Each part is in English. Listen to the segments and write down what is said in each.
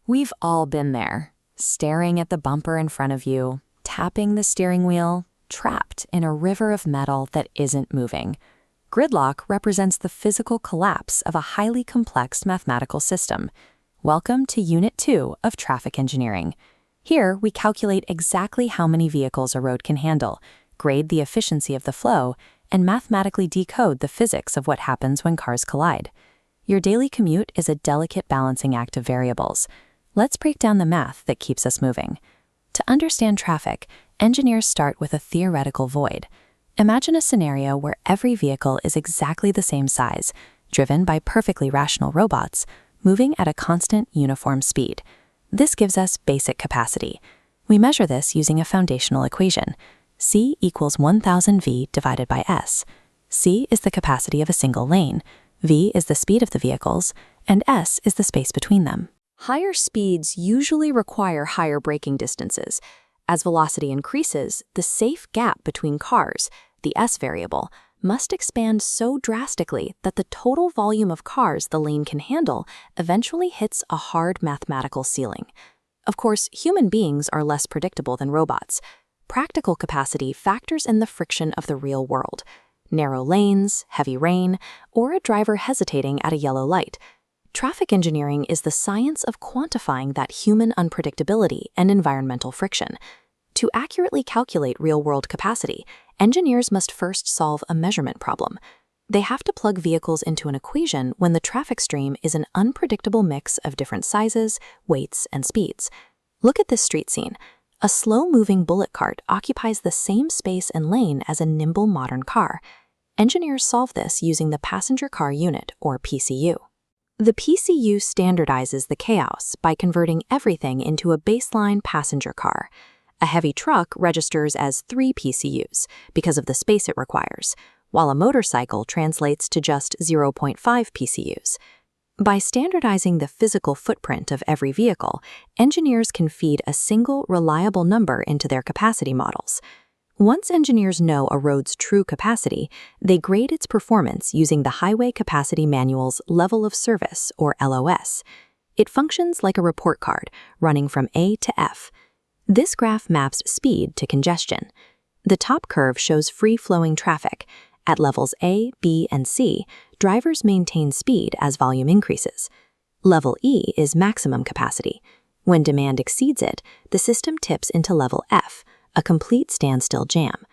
We've all been there, staring at the bumper in front of you, tapping the steering wheel, trapped in a river of metal that isn't moving. Gridlock represents the physical collapse of a highly complex mathematical system. Welcome to Unit 2 of Traffic Engineering. Here, we calculate exactly how many vehicles a road can handle, grade the efficiency of the flow, and mathematically decode the physics of what happens when cars collide. Your daily commute is a delicate balancing act of variables. Let's break down the math that keeps us moving. To understand traffic, engineers start with a theoretical void. Imagine a scenario where every vehicle is exactly the same size, driven by perfectly rational robots, moving at a constant, uniform speed. This gives us basic capacity. We measure this using a foundational equation. C equals 1000 V divided by S. C is the capacity of a single lane, V is the speed of the vehicles, and S is the space between them. Higher speeds usually require higher braking distances. As velocity increases, the safe gap between cars, the S variable, must expand so drastically that the total volume of cars the lane can handle eventually hits a hard mathematical ceiling. Of course, human beings are less predictable than robots. Practical capacity factors in the friction of the real world. Narrow lanes, heavy rain, or a driver hesitating at a yellow light. Traffic engineering is the science of quantifying that human unpredictability and environmental friction. To accurately calculate real-world capacity, engineers must first solve a measurement problem. They have to plug vehicles into an equation when the traffic stream is an unpredictable mix of different sizes, weights, and speeds. Look at this street scene. A slow-moving bullet cart occupies the same space and lane as a nimble modern car. Engineers solve this using the passenger car unit, or PCU. The PCU standardizes the chaos by converting everything into a baseline passenger car. A heavy truck registers as 3 PCUs because of the space it requires, while a motorcycle translates to just 0.5 PCUs. By standardizing the physical footprint of every vehicle, engineers can feed a single, reliable number into their capacity models. Once engineers know a road's true capacity, they grade its performance using the Highway Capacity Manual's Level of Service, or LOS. It functions like a report card, running from A to F. This graph maps speed to congestion. The top curve shows free-flowing traffic. At levels A, B, and C, drivers maintain speed as volume increases. Level E is maximum capacity. When demand exceeds it, the system tips into level F, a complete standstill jam.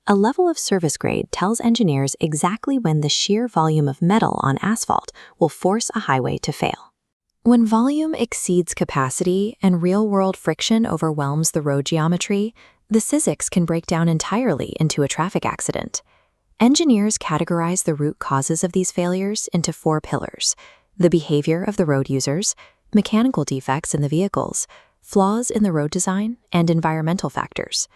A level of service grade tells engineers exactly when the sheer volume of metal on asphalt will force a highway to fail. When volume exceeds capacity and real-world friction overwhelms the road geometry, the physics can break down entirely into a traffic accident. Engineers categorize the root causes of these failures into 4 pillars: the behavior of the road users, mechanical defects in the vehicles, flaws in the road design, and environmental factors.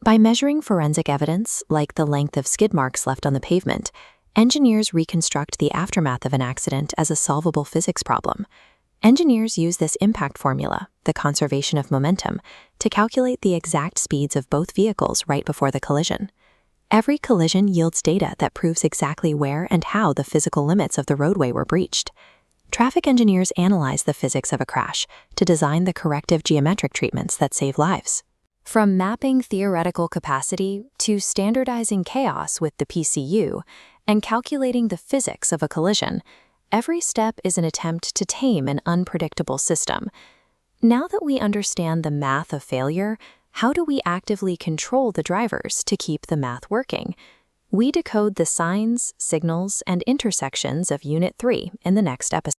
By measuring forensic evidence, like the length of skid marks left on the pavement, engineers reconstruct the aftermath of an accident as a solvable physics problem. Engineers use this impact formula, the conservation of momentum, to calculate the exact speeds of both vehicles right before the collision. Every collision yields data that proves exactly where and how the physical limits of the roadway were breached. Traffic engineers analyze the physics of a crash to design the corrective geometric treatments that save lives. From mapping theoretical capacity to standardizing chaos with the PCU and calculating the physics of a collision, every step is an attempt to tame an unpredictable system. Now that we understand the math of failure, how do we actively control the drivers to keep the math working? We decode the signs, signals, and intersections of Unit 3 in the next episode.